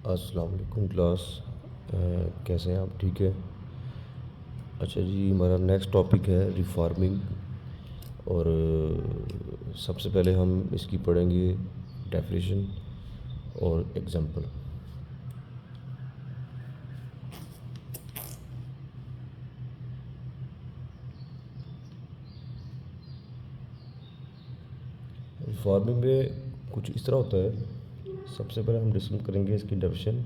अस्सलाम वालेकुम क्लास। कैसे हैं आप? ठीक है। अच्छा जी, हमारा नेक्स्ट टॉपिक है रिफार्मिंग। और सबसे पहले हम इसकी पढ़ेंगे डेफिनेशन और एग्जांपल। रिफार्मिंग में कुछ इस तरह होता है। सबसे पहले हम डिस्कस करेंगे इसकी डेफिनेशन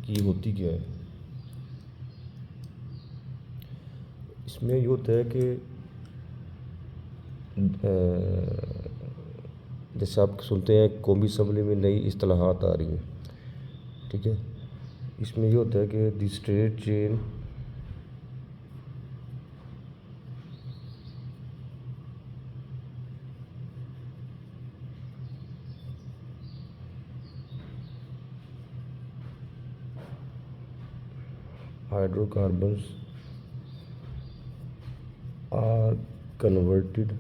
कि होती क्या है। इसमें ये होता है कि जैसे आप सुनते हैं कौमी असम्बली में नई इस्तेलाहात आ रही हैं, ठीक है। इसमें ये होता है कि the straight chain hydrocarbons are converted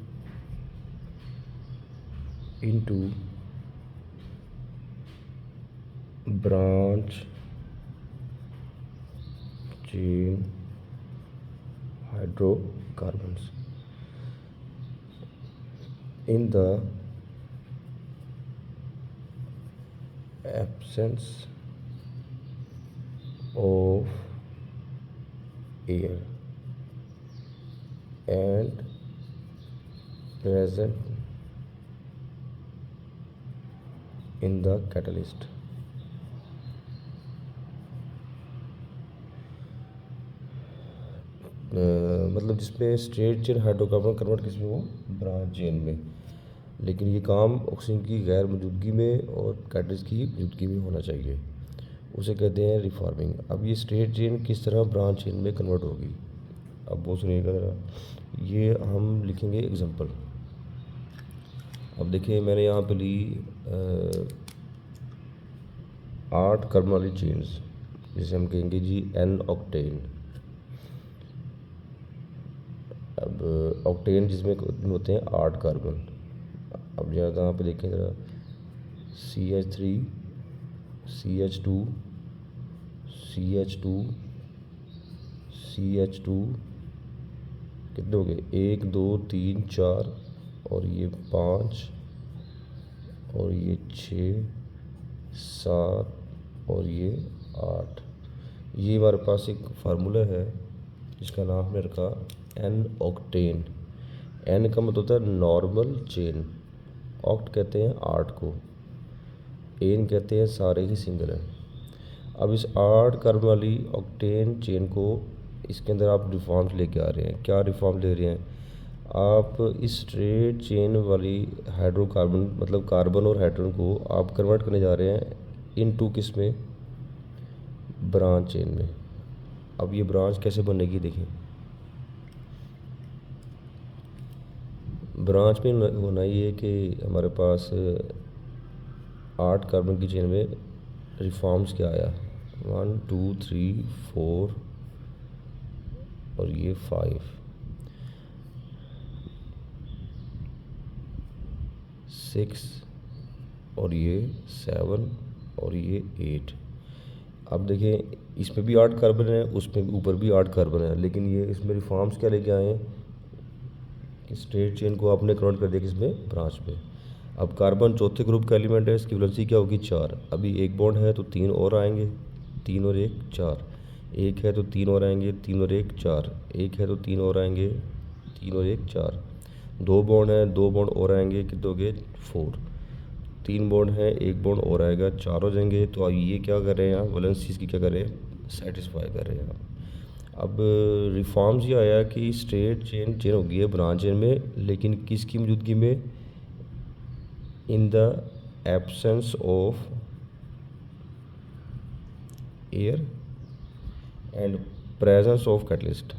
into branch chain hydrocarbons in the absence of air and present in the catalyst. मतलब जिसमें स्ट्रेट चेन हाइड्रोकार्बन कन्वर्ट किस में हो, ब्रांच चेन में। लेकिन ये काम ऑक्सीजन की गैर मौजूदगी में और कैटलिस्ट की मौजूदगी में होना चाहिए, उसे कहते हैं रिफॉर्मिंग। अब ये स्ट्रेट चेन किस तरह ब्रांच चेन में कन्वर्ट होगी, अब वो सुनिएगा ज़रा। ये हम लिखेंगे एग्जांपल। अब देखिए मैंने यहाँ पे ली 8 कार्बन वाली चेन्स, जिसे हम कहेंगे जी एन ऑक्टेन। अब ऑक्टेन जिसमें होते हैं 8 कार्बन। अब ज़रा यहाँ पे देखें ज़रा, CH3 CH2 CH2 CH2 कितने हो गए, 1 2 3 4 और ये 5 और ये 6 7 और ये 8। ये हमारे पास एक फार्मूला है जिसका नाम हमने रखा एन ऑक्टेन। एन का मतलब होता है नॉर्मल चेन, ऑक्ट कहते हैं 8 को, एन कहते हैं सारे ही सिंगल हैं। अब इस 8 कार्बन वाली ऑक्टेन चेन को इसके अंदर आप रिफॉर्म्स लेके आ रहे हैं। क्या रिफॉर्म ले रहे हैं आप? इस स्ट्रेट चेन वाली हाइड्रोकार्बन मतलब कार्बन और हाइड्रोजन को आप कन्वर्ट करने जा रहे हैं इनटू किस में, ब्रांच चेन में। अब ये ब्रांच कैसे बनेगी देखें। ब्रांच में होना ये कि हमारे पास 8 कार्बन की चेन में रिफॉर्म्स क्या आया, 1 2 3 4 और ये 5 6 और ये 7 और ये 8। अब देखें इसमें भी 8 कार्बन है, उसमें भी ऊपर भी 8 कार्बन है, लेकिन ये इसमें रिफॉर्म्स क्या लेके आए हैं कि स्ट्रेट चेन को आपने कन्वर्ट कर दिया किसमें, ब्रांच में। अब कार्बन चौथे ग्रुप का एलिमेंट है, इसकी वैलेंसी क्या होगी, 4। अभी एक बॉन्ड है तो 3 और आएंगे, 3 और 1 4। एक है तो 3 और आएंगे, 3 और 1 4। एक है तो 3 और आएंगे, 3 और 1 4। 2 बॉन्ड है, 2 बॉन्ड और आएंगे, कितने हो गए, 4। 3 बॉन्ड है, 1 बॉन्ड और आएगा, 4 हो जाएंगे। तो अब ये क्या कर रहे हैं, वैलेंसी की क्या कर रहे हैं, सेटिस्फाई कर रहे हैं। अब रिफॉर्म्स ये आया कि स्ट्रेट चेन चेन हो गई है ब्रांच चेन में, लेकिन किसकी मौजूदगी में, in the absence of air and presence of catalyst.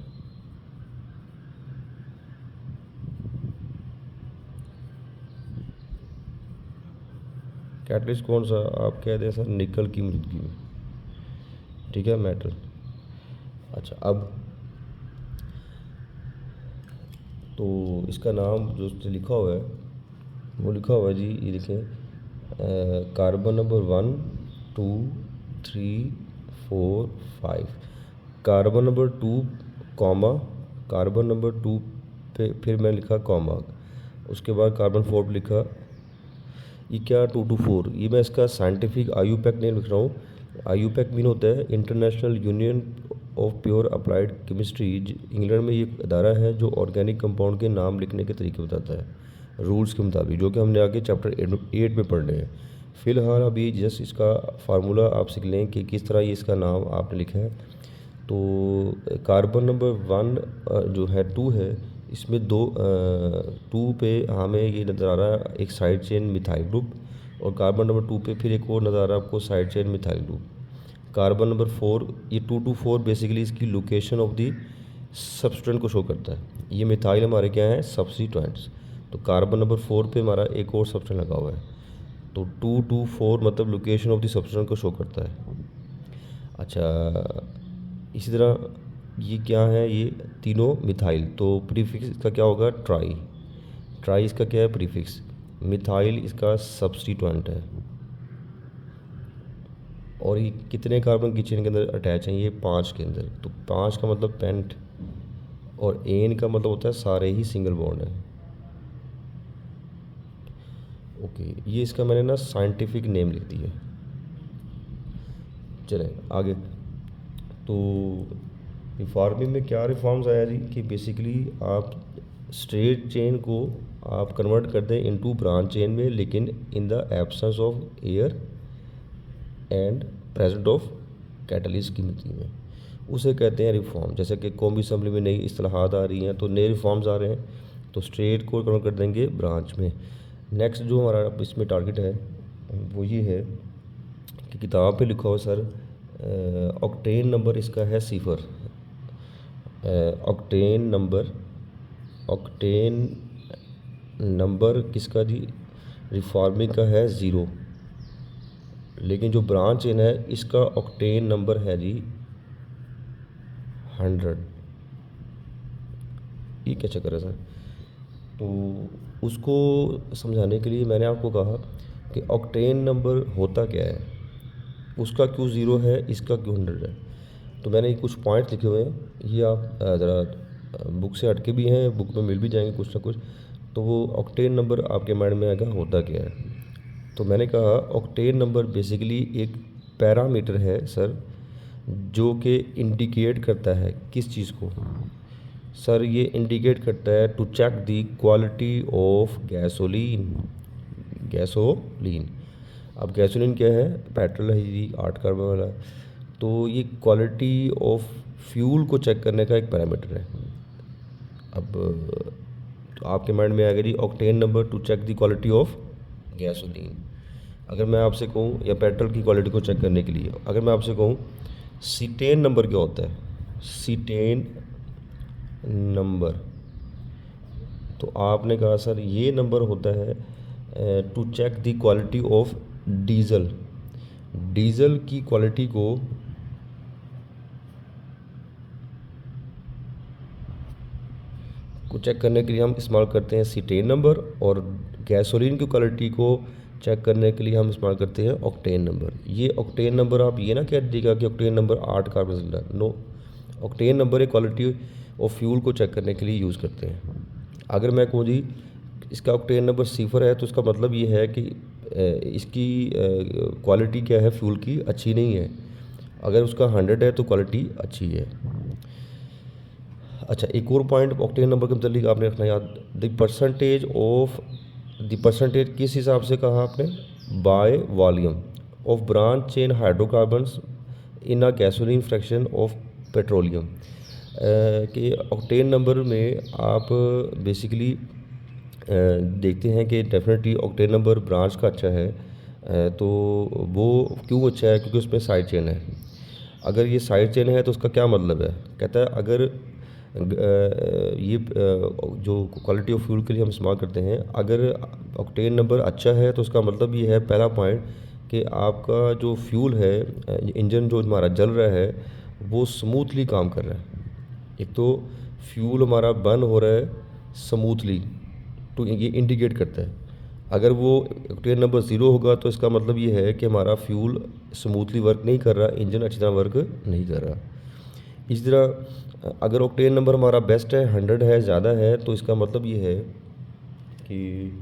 Catalyst कौन सा, आप कह दें सर निकल की मौजूदगी में, ठीक है, मेटल। अच्छा अब तो इसका नाम जो लिखा हुआ है वो लिखा हुआ है जी, ये देखें carbon number 1 2 3 4 5, carbon number 2 comma, carbon number 2 पे फिर मैं लिखा कॉमा, उसके बाद कार्बन 4 पे लिखा, ये क्या 224, ये मैं इसका साइंटिफिक IUPAC नेम लिख रहा हूँ। IUPAC मीन होता है international union of pure applied chemistry. England में ये अदारा है जो ऑर्गेनिक कंपाउंड के नाम लिखने के तरीके बताता है रूल्स के मुताबिक, जो कि हमने आगे चैप्टर 8 में पढ़ रहे हैं। फ़िलहाल अभी जस्ट इसका फार्मूला आप सीख लें कि किस तरह ये इसका नाम आपने लिखा है। तो कार्बन नंबर 1 जो है 2 है, इसमें 2 पे हमें ये नज़र आ रहा है एक साइड चेन मिथाइल ग्रुप, और कार्बन नंबर 2 पे फिर एक और नज़र आ रहा है आपको side chain methyl group. Carbon number 4, ये 224 बेसिकली इसकी लोकेशन ऑफ दी सब्सटेंट को शो करता है। ये मिथाइल हमारे क्या हैं सब्स्टिट्यूएंट्स, तो कार्बन नंबर 4 पे हमारा एक और सब्सटेंट लगा हुआ है, तो 224 मतलब लोकेशन ऑफ द सब्सटेंस को शो करता है। अच्छा, इसी तरह ये क्या है, ये तीनों मिथाइल, तो प्रीफिक्स इसका क्या होगा ट्राई, ट्राई इसका क्या है प्रीफिक्स, मिथाइल इसका सब्स्टिट्यूएंट है। और ये कितने कार्बन की चेन के अंदर अटैच हैं, ये 5 के अंदर, तो 5 का मतलब पेंट, और एन का मतलब होता है सारे ही सिंगल बॉन्ड है। ओके, ये इसका मैंने ना साइंटिफिक नेम लिख दिया। चलें आगे, तो रिफॉर्मिंग में क्या रिफॉर्म्स आया जी कि बेसिकली आप स्ट्रेट चेन को आप कन्वर्ट कर दें इनटू ब्रांच चेन में, लेकिन in the absence of air and present of catalyst की मिट्टी में, उसे कहते हैं रिफॉर्म। जैसे कि कौमी असम्बली में नई इस्तेलाहात आ रही हैं तो नए रिफॉर्म्स आ रहे हैं, तो स्ट्रेट को कन्वर्ट कर देंगे ब्रांच में। नेक्स्ट जो हमारा इसमें टारगेट है वो ये है कि किताब पे लिखा हुआ सर ऑक्टेन नंबर इसका है सिफर, ऑक्टेन नंबर किसका जी रिफॉर्मिंग का है 0, लेकिन जो ब्रांच चेन है इसका ऑक्टेन नंबर है जी 100। ये क्या चक्कर है सर, तो उसको समझाने के लिए मैंने आपको कहा कि ऑक्टेन नंबर होता क्या है, उसका क्यों 0 है, इसका क्यों 100 है। तो मैंने कुछ पॉइंट्स लिखे हुए हैं, ये आप ज़रा बुक से हटके भी हैं, बुक में मिल भी जाएंगे कुछ ना कुछ, तो वो ऑक्टेन नंबर आपके माइंड में आएगा होता क्या है। तो मैंने कहा ऑक्टेन नंबर बेसिकली एक पैरामीटर है सर, जो कि इंडिकेट करता है किस चीज़ को सर, ये इंडिकेट करता है to check the quality of gasoline. अब गैसोलीन क्या है, पेट्रोल है जी 8 कार्बन वाला, तो ये क्वालिटी ऑफ फ्यूल को चेक करने का एक पैरामीटर है। अब तो आपके माइंड में आएगा जी octane number to check the quality of gasoline. अगर मैं आपसे कहूँ, या पेट्रोल की क्वालिटी को चेक करने के लिए अगर मैं आपसे कहूँ सीटेन नंबर क्या होता है, सीटेन नंबर, तो आपने कहा सर ये नंबर होता है to check the quality of diesel की क्वालिटी को चेक करने के लिए हम इस्तेमाल करते हैं सीटेन नंबर, और गैसोलीन की क्वालिटी को चेक करने के लिए हम इस्तेमाल करते हैं ऑक्टेन नंबर। ये ऑक्टेन नंबर आप ये ना कह दीजिएगा कि ऑक्टेन नंबर 8 कार्बन से मिला, नो, ऑक्टेन नंबर एक क्वालिटी ऑफ फ्यूल को चेक करने के लिए यूज़ करते हैं। अगर मैं कहूँ जी इसका ऑक्टेन नंबर 0 है, तो इसका मतलब ये है कि इसकी क्वालिटी क्या है फ्यूल की, अच्छी नहीं है। अगर उसका 100 है तो क्वालिटी अच्छी है। अच्छा, एक और पॉइंट ऑक्टेन नंबर के मतलब आपने रखना याद, द परसेंटेज किस हिसाब से कहा आपने, by volume of branch chain hydrocarbons in a gasoline fraction of petroleum. कि ऑक्टेन नंबर में आप बेसिकली देखते हैं कि डेफिनेटली ऑक्टेन नंबर ब्रांच का अच्छा है, तो वो क्यों अच्छा है, क्योंकि उसमें साइड चेन है। अगर ये साइड चेन है तो उसका क्या मतलब है, कहता है अगर ये जो क्वालिटी ऑफ फ्यूल के लिए हम इस्तेमाल करते हैं, अगर ऑक्टेन नंबर अच्छा है तो उसका मतलब ये है पहला पॉइंट कि आपका जो फ्यूल है, इंजन जो हमारा जल रहा है वो स्मूथली काम कर रहा है। एक तो फ्यूल हमारा बर्न हो रहा है स्मूथली, तो ये इंडिकेट करता है। अगर वो ऑक्टेन नंबर 0 होगा तो इसका मतलब ये है कि हमारा फ्यूल स्मूथली वर्क नहीं कर रहा, इंजन अच्छी तरह वर्क नहीं कर रहा। इसी तरह अगर ऑक्टेन नंबर हमारा बेस्ट है, 100 है, ज़्यादा है, तो इसका मतलब ये है कि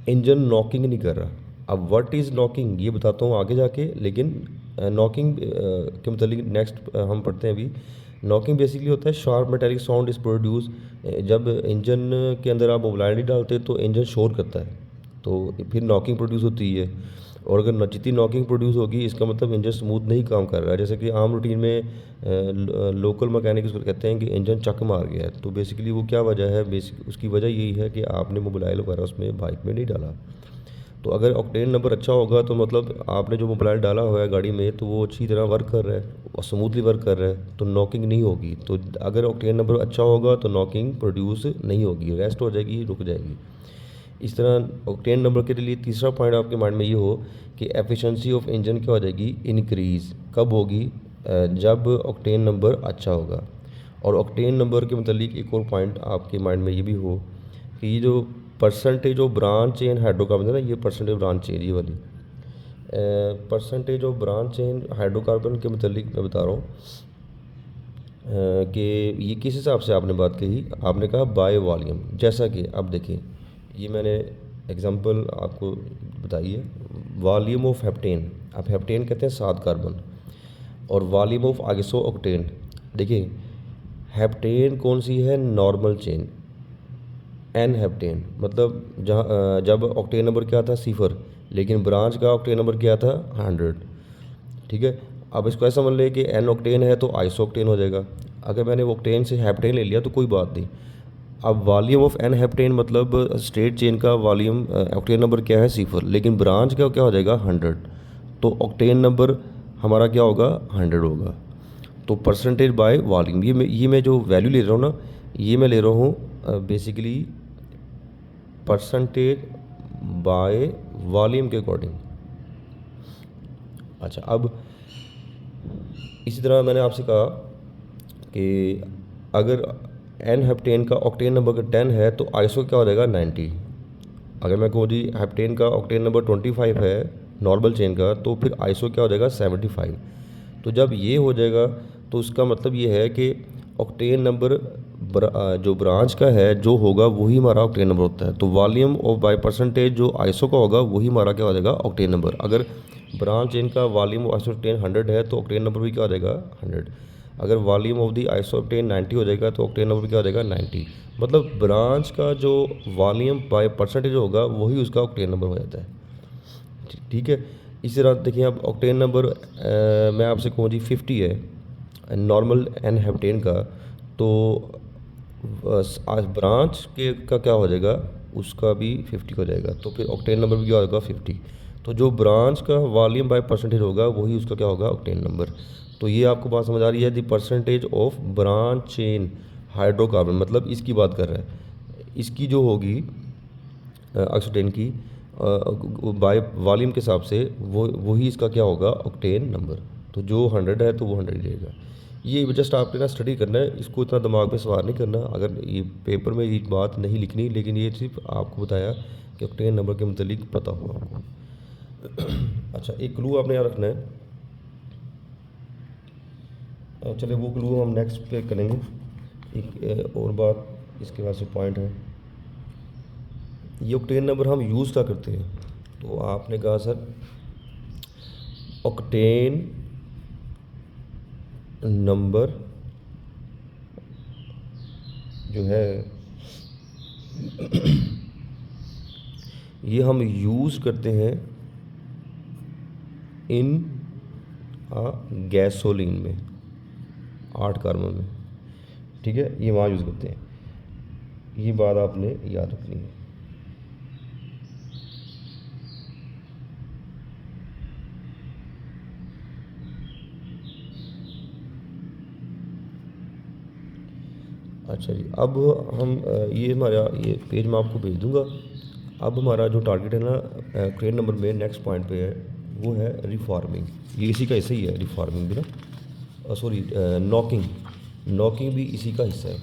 इंजन नॉकिंग नहीं कर रहा। अब व्हाट इज़ नॉकिंग ये बताता हूँ आगे जाके, लेकिन नॉकिंग के मतलब नेक्स्ट हम पढ़ते हैं अभी। नॉकिंग बेसिकली होता है sharp metallic sound is produce. जब इंजन के अंदर आप मोबिलाइट नहीं डालते तो इंजन शोर करता है, तो फिर नॉकिंग प्रोड्यूस होती है। और अगर जितनी नॉकिंग प्रोड्यूस होगी इसका मतलब इंजन स्मूथ नहीं काम कर रहा है। जैसे कि आम रूटीन में लोकल मैकेनिक उसको कहते हैं कि इंजन चक मार गया है, तो बेसिकली वो क्या वजह है, बेसिक उसकी वजह यही है कि आपने मोबाइल वगैरह उसमें बाइक में नहीं डाला। तो अगर ऑक्टेन नंबर अच्छा होगा तो मतलब आपने जो मोबाइल डाला हुआ है गाड़ी में तो वो अच्छी तरह वर्क कर रहा है और स्मूथली वर्क कर रहा है, तो नॉकिंग नहीं होगी। तो अगर ऑक्टेन नंबर अच्छा होगा तो नॉकिंग प्रोड्यूस नहीं होगी, रेस्ट हो जाएगी, रुक जाएगी। इस तरह ऑक्टेन नंबर के लिए तीसरा पॉइंट आपके माइंड में ये हो कि एफिशिएंसी ऑफ इंजन क्या हो जाएगी, इंक्रीज़ कब होगी, जब ऑक्टेन नंबर अच्छा होगा। और ऑक्टेन नंबर के मतलब एक और पॉइंट आपके माइंड में ये भी हो कि ये जो percentage of branch chain hydrocarbon है ना, ये परसेंटेज ब्रांच चेन ये वाली percentage of branch chain hydrocarbon के मतलब मैं बता रहा हूँ कि ये किस हिसाब से आपने बात कही। आपने कहा बाय वॉल्यूम। जैसा कि अब देखिए ये मैंने एग्जांपल आपको बताई है। वॉल्यूम ऑफ हेप्टेन, आप हेप्टेन कहते हैं 7 कार्बन, और वॉल्यूम ऑफ आइसो ऑक्टेन। देखिए हेप्टेन कौन सी है, नॉर्मल चेन, एन हेप्टेन मतलब जहाँ जब ऑक्टेन नंबर क्या था 0, लेकिन ब्रांच का ऑक्टेन नंबर क्या था 100। ठीक है, अब इसको ऐसा मान ले कि एन ऑक्टेन है तो आइसो ऑक्टेन हो जाएगा। अगर मैंने ऑक्टेन से हेप्टेन ले लिया तो कोई बात नहीं। अब वॉल्यूम ऑफ एन हेप्टेन मतलब स्ट्रेट चेन का वॉल्यूम ऑक्टेन नंबर क्या है 0, लेकिन ब्रांच का क्या हो जाएगा 100, तो ऑक्टेन नंबर हमारा क्या होगा 100 होगा। तो परसेंटेज बाय वॉल्यूम, ये मैं जो वैल्यू ले रहा हूँ ना, ये मैं ले रहा हूँ बेसिकली परसेंटेज बाय वॉल्यूम के अकॉर्डिंग। अच्छा, अब इसी तरह मैंने आपसे कहा कि अगर एन हेप्टेन का ऑक्टेन नंबर का 10 है तो आइसो क्या हो जाएगा 90। अगर मैं कहूँ जी हेप्टेन का ऑक्टेन नंबर 25 है नॉर्मल चेन का, तो फिर आइसो क्या हो जाएगा 75। तो जब ये हो जाएगा तो उसका मतलब ये है कि ऑक्टेन नंबर जो ब्रांच का है जो होगा वही हमारा ऑक्टेन नंबर होता है। तो वॉल्यूम ऑफ बाय परसेंटेज जो आइसो का होगा वही हमारा क्या हो जाएगा ऑक्टेन नंबर। अगर ब्रांच चेन का वॉल्यूम ऑफ आइसोक्टेन 100 है तो ऑक्टेन नंबर भी क्या हो जाएगा 100। अगर वॉल्यूम ऑफ दी आइसोक्टेन 90 हो जाएगा तो ऑक्टेन नंबर क्या हो जाएगा 90। मतलब ब्रांच का जो वॉल्यूम बाय परसेंटेज होगा वही उसका ऑक्टेन नंबर हो जाता है। ठीक है, इसी तरह देखिए अब ऑक्टेन नंबर मैं आपसे कहूँ जी 50 है नॉर्मल एन हेप्टेन का, तो ब्रांच के का क्या हो जाएगा उसका भी 50 हो जाएगा, तो फिर ऑक्टेन नंबर भी क्या होगा 50। तो जो ब्रांच का वॉल्यूम बाय परसेंटेज होगा वही उसका क्या होगा ऑक्टेन नंबर। तो ये आपको बात समझ आ रही है, the percentage of branch chain hydrocarbon मतलब इसकी बात कर रहा है। इसकी जो होगी ऑक्सीडेन की बाय वॉल्यूम के हिसाब से वो वही इसका क्या होगा ऑक्टेन नंबर। तो जो 100 है तो वो 100 ही रहेगा। ये जस्ट आपने ना स्टडी करना है, इसको इतना दिमाग में सवार नहीं करना। अगर ये पेपर में ये बात नहीं लिखनी, लेकिन ये सिर्फ आपको बताया कि ऑक्टेन नंबर के मतलब पता हो आपको। अच्छा, एक क्लू आपने यहाँ रखना है। चलिए वो क्लू हम नेक्स्ट पे करेंगे। एक और बात इसके बाद से पॉइंट है, ये ऑक्टेन नंबर हम यूज़ क्या करते हैं। तो आपने कहा सर ऑक्टेन नंबर जो है ये हम यूज़ करते हैं इन गैसोलीन में 8 कार्बन में। ठीक है, ये वहाँ यूज़ करते हैं, ये बात आपने याद रखनी है। अच्छा जी, अब हम ये हमारा ये पेज मैं आपको भेज दूंगा। अब हमारा जो टारगेट है ना ऑक्टेन नंबर में नेक्स्ट पॉइंट पे है वो है रिफॉर्मिंग। ये इसी का हिस्सा ही है रिफॉर्मिंग भी ना, सॉरी नॉकिंग, नॉकिंग भी इसी का हिस्सा है।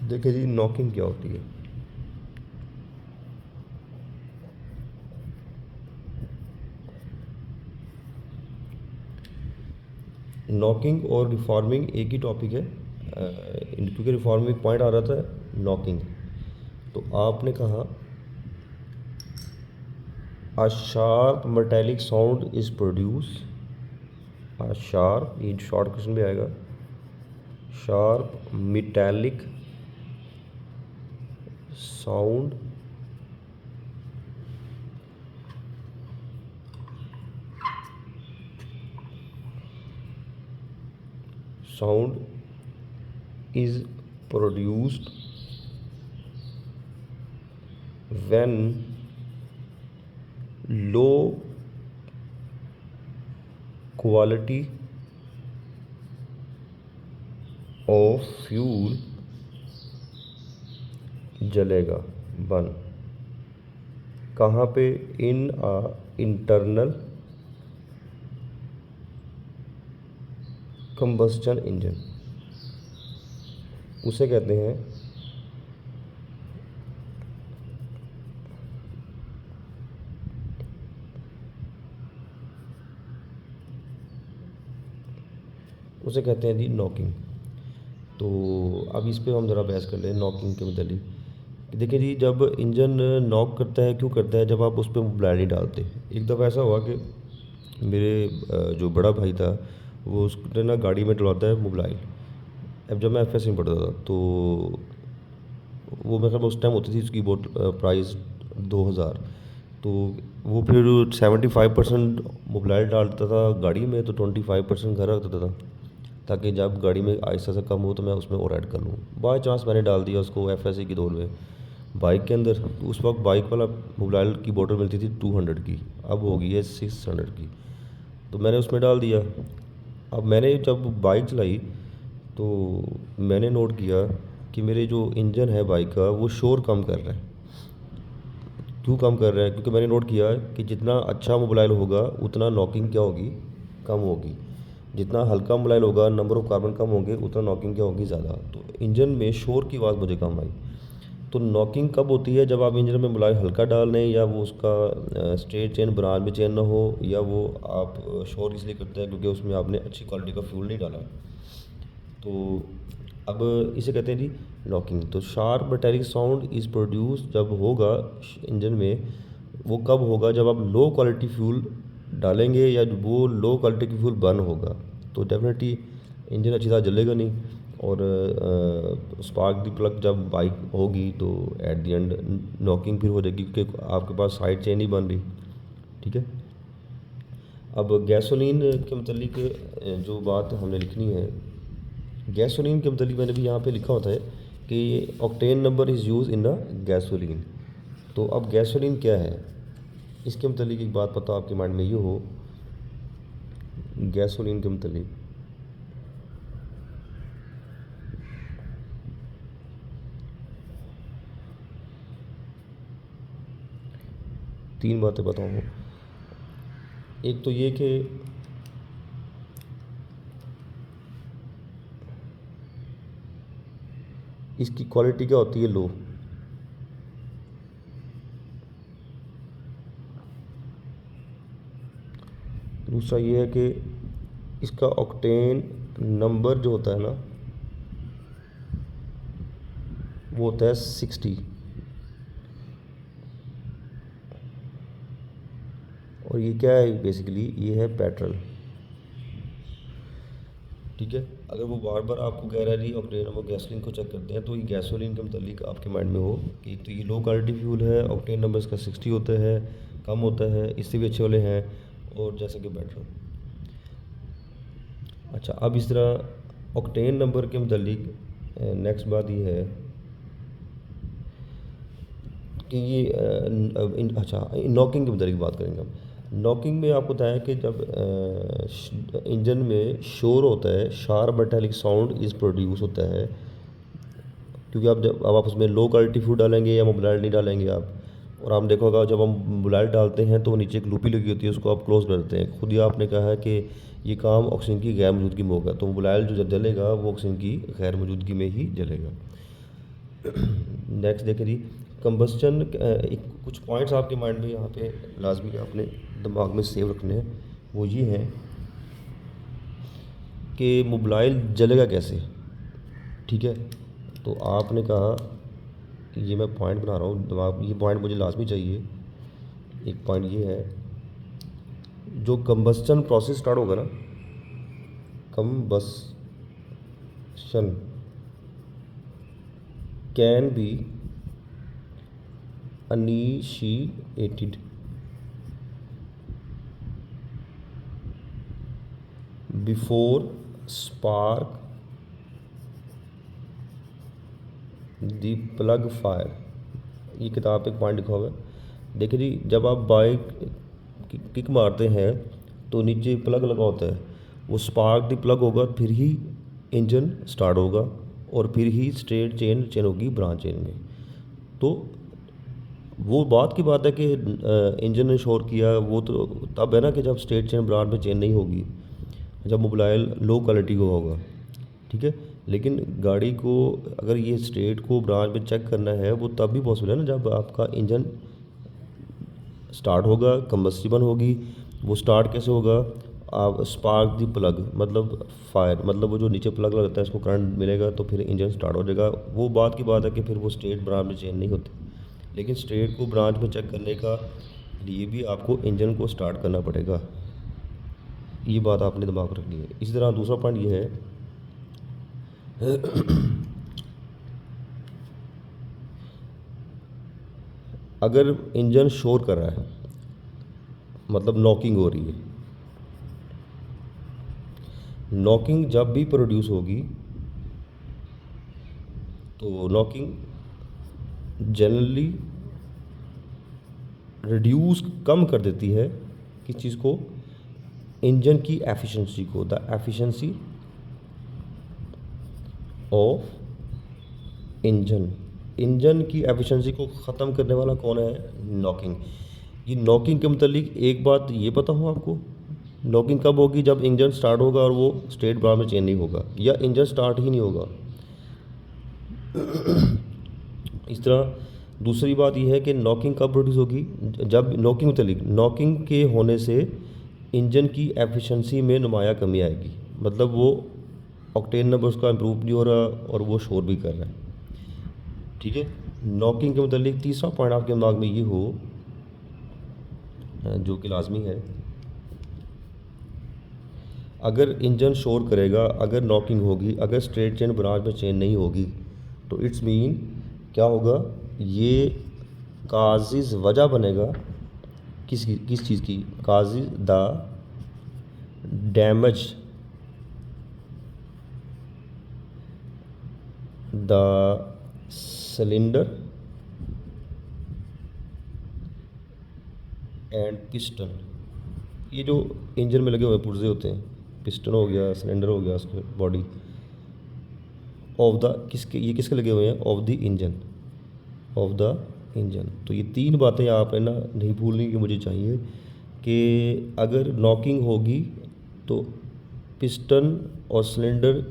देखिए जी, नॉकिंग क्या होती है। नॉकिंग और रिफॉर्मिंग एक ही टॉपिक है, क्योंकि रिफॉर्मिंग पॉइंट आ रहा था नॉकिंग। तो आपने कहा a sharp metallic sound is produce, a sharp, ये शॉर्ट क्वेश्चन भी आएगा, sharp metallic sound is produced when low quality of fuel जलेगा, बन कहाँ पे, इन इंटरनल कंबस्टन इंजन, उसे कहते हैं जी नॉकिंग। तो अब इस पे हम ज़रा बहस कर लें नॉकिंग के मतलब। देखिए जी, जब इंजन नॉक करता है, क्यों करता है, जब आप उस पर मोबिलाइल नहीं डालते। एक दफ़ा ऐसा हुआ कि मेरे जो बड़ा भाई था, वो उसने ना गाड़ी में डलवाता है मोबिलाइल। अब जब मैं एफ एस में पढ़ता था, तो वो मेरे ख्याल में उस टाइम होती थी उसकी बहुत प्राइस 2000। तो वो फिर 75% मोबिलाइल डालता था गाड़ी में, तो 25% घर रख देता था, ताकि जब गाड़ी में आहिस्ता से कम हो तो मैं उसमें और ऐड कर लूँ। बाई चांस मैंने डाल दिया उसको एफ की दौड़ में बाइक के अंदर। तो उस वक्त बाइक वाला मोबिलाइल की बोतल मिलती थी 200 की, अब हो गई है 600 की। तो मैंने उसमें डाल दिया। अब मैंने जब बाइक चलाई, तो मैंने नोट किया कि मेरे जो इंजन है बाइक का, वो शोर कम कर रहा है। क्यों कम कर रहा है, क्योंकि मैंने नोट किया कि जितना अच्छा मोबाइल होगा उतना नॉकिंग क्या होगी, कम होगी। जितना हल्का मोबाइल होगा, नंबर ऑफ कार्बन कम होंगे, उतना नॉकिंग क्या होगी, ज़्यादा। तो इंजन में शोर की आवाज़ मुझे कम आई। तो नॉकिंग कब होती है, जब आप इंजन में मोबाइल हल्का डाल लें, या वो उसका स्ट्रेट चेन ब्रांच में चेन ना हो, या वो आप शोर इसलिए करते हैं क्योंकि उसमें आपने अच्छी क्वालिटी का फ्यूल नहीं डाला। तो अब इसे कहते हैं जी नॉकिंग। तो sharp metallic sound is produce जब होगा इंजन में, वो कब होगा, जब आप लो क्वालिटी फ्यूल डालेंगे, या वो लो क्वालिटी की फ्यूल बर्न होगा, तो डेफिनेटली इंजन अच्छी तरह जलेगा नहीं। और स्पार्क दी प्लग जब बाइक होगी, तो एट द एंड नॉकिंग फिर हो जाएगी, क्योंकि आपके पास साइड चेन ही बन रही। ठीक है। अब गैसोलीन के मतलब जो बात हमने लिखनी है, गैसोलीन के मतलब मैंने भी यहाँ पे लिखा होता है कि octane number is use in a gasoline. तो अब गैसोलीन क्या है, इसके मतलब एक बात पता आपके माइंड में ये हो, गैसोलीन के मतलब 3 बातें बताऊँ। एक तो ये कि इसकी क्वालिटी क्या होती है, लो। दूसरा ये है कि इसका ऑक्टेन नंबर जो होता है ना, वो होता है 60। और ये क्या है, बेसिकली ये है पेट्रोल। ठीक है। अगर वो बार बार आपको कह रहा है जी ऑक्टेन नंबर गैसोलीन को चेक करते हैं, तो ये गैसोलीन के मतलब आपके माइंड में हो कि तो ये लो क्वालिटी फ्यूल है, ऑक्टेन नंबर इसका 60 होता है, कम होता है, इससे भी अच्छे वाले हैं, और जैसे कि पेट्रोल। अच्छा, अब इस तरह ऑक्टेन नंबर के मतलब नेक्स्ट बात ये है कि ये अच्छा, नॉकिंग के मतलब बात करेंगे हम। नॉकिंग में आपको बताया कि जब इंजन में शोर होता है, sharp metallic sound is produce होता है, क्योंकि आप जब अब आप उसमें लो क्वालिटी फ्यूल डालेंगे या मोबिलाइल नहीं डालेंगे आप। और आप देखो होगा, जब हम मोबिलाइल डालते हैं तो नीचे एक लूपी लगी होती है, उसको आप क्लोज कर देते हैं। खुद ही आपने कहा है कि ये काम ऑक्सीजन की गैर मौजूदगी में होगा, तो मोबिलाइल जो जब जलेगा वो ऑक्सीजन की गैर मौजूदगी में ही जलेगा। नेक्स्ट देखिए जी, कंबस्चन, एक कुछ पॉइंट्स आपके माइंड में यहाँ पे लाजमी अपने दिमाग में सेव रखने हैं। वो ये हैं कि मोबाइल जलेगा कैसे। ठीक है, तो आपने कहा, ये मैं पॉइंट बना रहा हूँ दिमाग, ये पॉइंट मुझे लाजमी चाहिए। एक पॉइंट ये है, जो कंबस्चन प्रोसेस स्टार्ट होगा ना, combustion can be initiated before spark the plug fire। ये किताब पे एक पॉइंट लिखा हुआ है। देखिए जी, जब आप बाइक किक मारते हैं तो नीचे प्लग लगा होता है, वो स्पार्क दी प्लग होगा, फिर ही इंजन स्टार्ट होगा और फिर ही स्ट्रेट चेन होगी ब्रांच चेन में। तो वो बात की बात है कि इंजन ने शोर किया, वो तो तब है ना कि जब स्ट्रेट चेन ब्रांच में चेन नहीं होगी, जब मोबाइल लो क्वालिटी का होगा। ठीक है, लेकिन गाड़ी को अगर ये स्ट्रेट को ब्रांच में चेक करना है, वो तब भी पॉसिबल है ना जब आपका इंजन स्टार्ट होगा, कंबस्टिबल होगी। वो स्टार्ट कैसे होगा, आप स्पार्क दी प्लग मतलब फायर, मतलब वो जो नीचे प्लग लगता है इसको करंट मिलेगा तो फिर इंजन स्टार्ट हो जाएगा। वो बात की बात है कि फिर वो स्ट्रेट ब्रांच में चेन नहीं होती, लेकिन स्ट्रेट को ब्रांच में चेक करने का लिए भी आपको इंजन को स्टार्ट करना पड़ेगा। ये बात आपने दिमाग में रखनी है। इसी तरह दूसरा पॉइंट ये है अगर इंजन शोर कर रहा है, मतलब नॉकिंग हो रही है, नॉकिंग जब भी प्रोड्यूस होगी तो नॉकिंग जनरली रिड्यूस कम कर देती है किस चीज़ को, इंजन की एफिशिएंसी को। The efficiency of engine, engine की एफिशिएंसी को ख़त्म करने वाला कौन है, नॉकिंग। ये नॉकिंग के मतलब एक बात ये पता हो आपको, नॉकिंग कब होगी, जब इंजन स्टार्ट होगा और वो स्ट्रेट ब्रांच में चेन नहीं होगा, या इंजन स्टार्ट ही नहीं होगा। इस तरह दूसरी बात यह है कि नॉकिंग कब प्रोड्यूस होगी, जब नॉकिंग के होने से इंजन की एफिशिएंसी में नुमाया कमी आएगी, मतलब वो ऑक्टेन नंबर उसका इम्प्रूव नहीं हो रहा और वो शोर भी कर रहा है। ठीक है, नॉकिंग के मतलब तीसरा पॉइंट आपके दिमाग में ये हो जो कि लाजमी है, अगर इंजन शोर करेगा, अगर नॉकिंग होगी, अगर स्ट्रेट चेन ब्रांच में चेन नहीं होगी, तो इट्स मीन क्या होगा, ये काजिज़ वजह बनेगा किस चीज़ की, काजिज़ the damage the cylinder and piston. ये जो इंजन में लगे हुए पुर्जे होते हैं, पिस्टन हो गया, सिलेंडर हो गया, उसके बॉडी ऑफ द किसके लगे हुए हैं, ऑफ द इंजन। तो ये तीन बातें आप है ना नहीं भूलनी की मुझे चाहिए कि अगर नॉकिंग होगी तो पिस्टन और सिलेंडर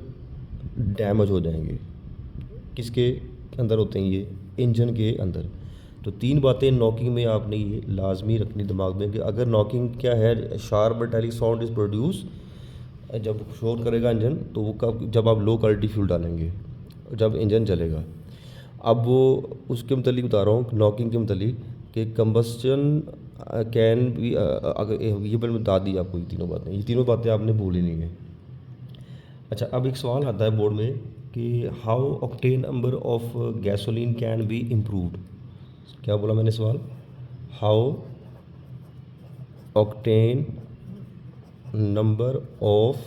डैमेज हो जाएंगे। किसके अंदर होते हैं ये, इंजन के अंदर। तो तीन बातें नॉकिंग में आपने ये लाजमी रखनी दिमाग में कि अगर नॉकिंग क्या है, sharp metallic sound is produce, जब शोर करेगा इंजन तो वो कब, जब आप लो क्वालिटी फ्यूल डालेंगे, जब इंजन चलेगा। अब वो उसके मतलब बता रहा हूँ नॉकिंग के मतलब कि कंबस्चन कैन भी, अगर ये मैंने बता दी आपको, ये तीनों बातें आपने भूली नहीं है। अच्छा, अब एक सवाल आता है बोर्ड में कि how octane number of gasoline can be improved. क्या बोला मैंने सवाल, how octane number of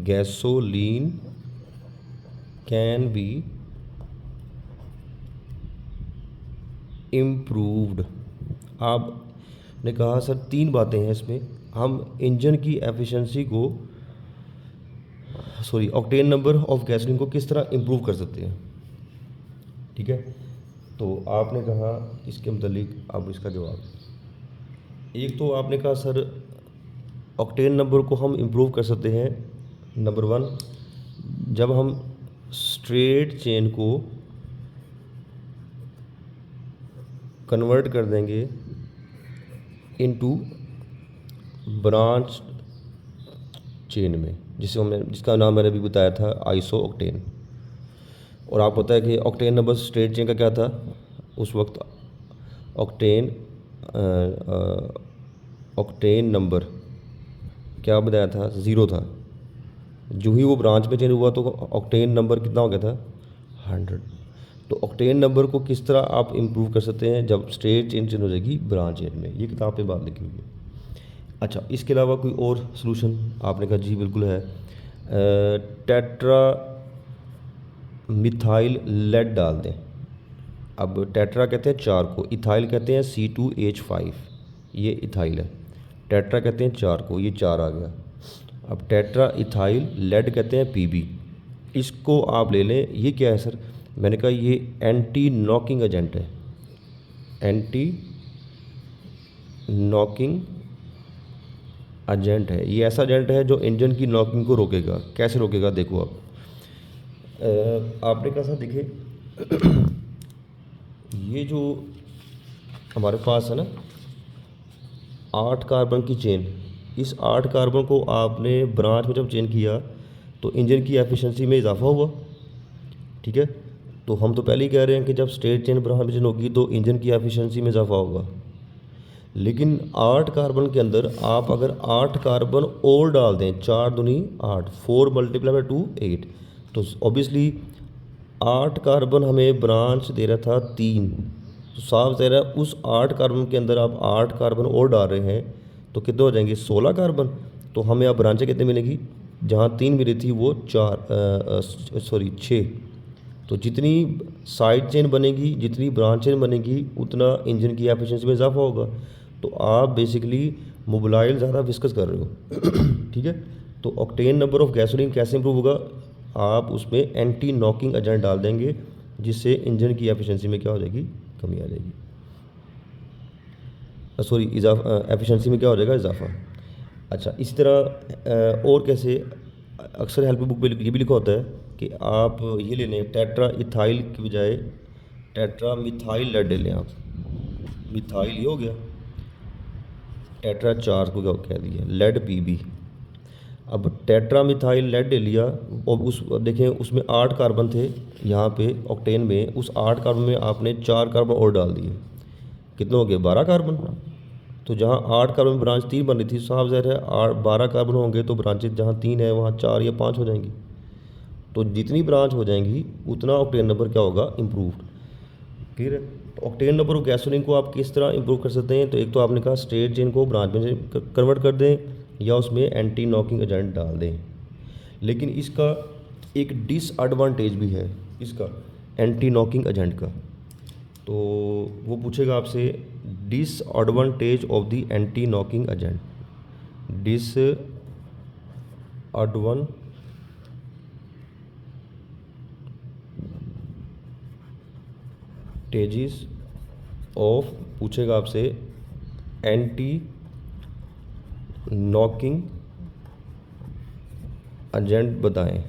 gasoline can be improved. आपने कहा सर तीन बातें हैं इसमें, हम इंजन की एफिशिएंसी को, sorry, octane number of gasoline को किस तरह इम्प्रूव कर सकते हैं। ठीक है, तो आपने कहा इसके मतलब अब इसका जवाब, एक तो आपने कहा सर ऑक्टेन नंबर को हम इम्प्रूव कर सकते हैं, नंबर वन, जब हम स्ट्रेट चेन को कन्वर्ट कर देंगे इनटू ब्रांच चेन में, जिसका नाम मैंने अभी बताया था आइसो ऑक्टेन। और आपको पता है कि ऑक्टेन नंबर स्ट्रेट चेन का क्या था उस वक्त, ऑक्टेन नंबर क्या बताया था, 0 था। जो ही वो ब्रांच में चेंज हुआ तो ऑक्टेन नंबर कितना हो गया था, 100। तो ऑक्टेन नंबर को किस तरह आप इम्प्रूव कर सकते हैं, जब स्ट्रेट चेन चेंज हो जाएगी ब्रांच चेन में। ये किताब पे बात लिखी हुई है। अच्छा, इसके अलावा कोई और सलूशन? आपने कहा जी बिल्कुल है। टेट्रा मिथाइल लेड डाल दें। अब टेट्रा कहते हैं 4 को, इथाइल कहते हैं C2H5, ये इथाइल है। टेट्रा कहते हैं 4 को, ये 4 आ गया। अब टेट्रा इथाइल लेड कहते हैं PB। इसको आप ले लें। ये क्या है सर? मैंने कहा ये एंटी नॉकिंग एजेंट है। एंटी नॉकिंग एजेंट है। ये ऐसा एजेंट है जो इंजन की नॉकिंग को रोकेगा। कैसे रोकेगा देखो आप। आपने कहा सर देखिए ये जो हमारे पास है ना 8 कार्बन की चेन, इस 8 कार्बन को आपने ब्रांच में जब चेन किया तो इंजन की एफिशिएंसी में इजाफा हुआ। ठीक है, तो हम तो पहले ही कह रहे हैं कि जब स्ट्रेट चेन ब्रांच में चेन होगी तो इंजन की एफिशिएंसी में इजाफा होगा। लेकिन 8 कार्बन के अंदर आप अगर 8 कार्बन और डाल दें, 4 दूनी 8, 4 मल्टीप्लाई बाई 2 8, तो ऑब्वियसली 8 कार्बन हमें ब्रांच दे रहा था 3, तो साफ दे रहा है उस 8 कार्बन के अंदर आप 8 कार्बन और डाल रहे हैं तो कितने हो जाएंगे, 16 कार्बन। तो हमें अब ब्रांचें कितने मिलेगी, जहाँ 3 मिली थी वो 6। तो जितनी साइड चेन बनेगी, जितनी ब्रांच चेन बनेगी, उतना इंजन की एफिशिएंसी में इजाफा होगा। तो आप बेसिकली मोबिलाइल ज़्यादा विस्कस कर रहे हो। ठीक है, तो ऑक्टेन नंबर ऑफ गैसोलीन कैसे इंप्रूव होगा, आप उसमें एंटी नॉकिंग एजेंट डाल देंगे, जिससे इंजन की एफिशिएंसी में क्या हो जाएगी, कमी आ जाएगी। सॉरी, एफिशिएंसी में क्या हो जाएगा, इजाफा। अच्छा, इसी तरह और कैसे, अक्सर हेल्प बुक पे ये भी लिखा होता है कि आप ये ले लें, टेट्रा इथाइल की बजाय टेट्रा मिथाइल लेड ले लें आप। मिथाइल ये हो गया, टेट्रा 4 को क्या कह दिया, लेड PB। अब टेट्रा मिथाइल लेड ले लिया और उस देखें उसमें 8 कार्बन थे यहाँ पे ऑक्टेन में, उस 8 कार्बन में आपने 4 कार्बन और डाल दिए, कितने हो गए, 12 कार्बन। तो जहाँ 8 कार्बन ब्रांच 3 बन रही थी, साफ ज़ाहिर है 12 कार्बन होंगे तो ब्रांचेज जहाँ 3 है वहाँ 4 या 5 हो जाएंगी। तो जितनी ब्रांच हो जाएंगी उतना ऑक्टेन नंबर क्या होगा, इम्प्रूव्ड। क्लियर है। तो ऑक्टेन नंबर ऑफ गैसोलीन को आप किस तरह इंप्रूव कर सकते हैं, तो एक तो आपने कहा स्ट्रेट चेन को ब्रांच में कन्वर्ट कर दें या उसमें एंटी नॉकिंग एजेंट डाल दें। लेकिन इसका एक डिसएडवांटेज भी है, इसका एंटी नॉकिंग एजेंट का। तो वो पूछेगा आपसे disadvantage of the anti knocking agent. Disadvantages of, पूछेगा आपसे एंटी नॉकिंग एजेंट बताएं।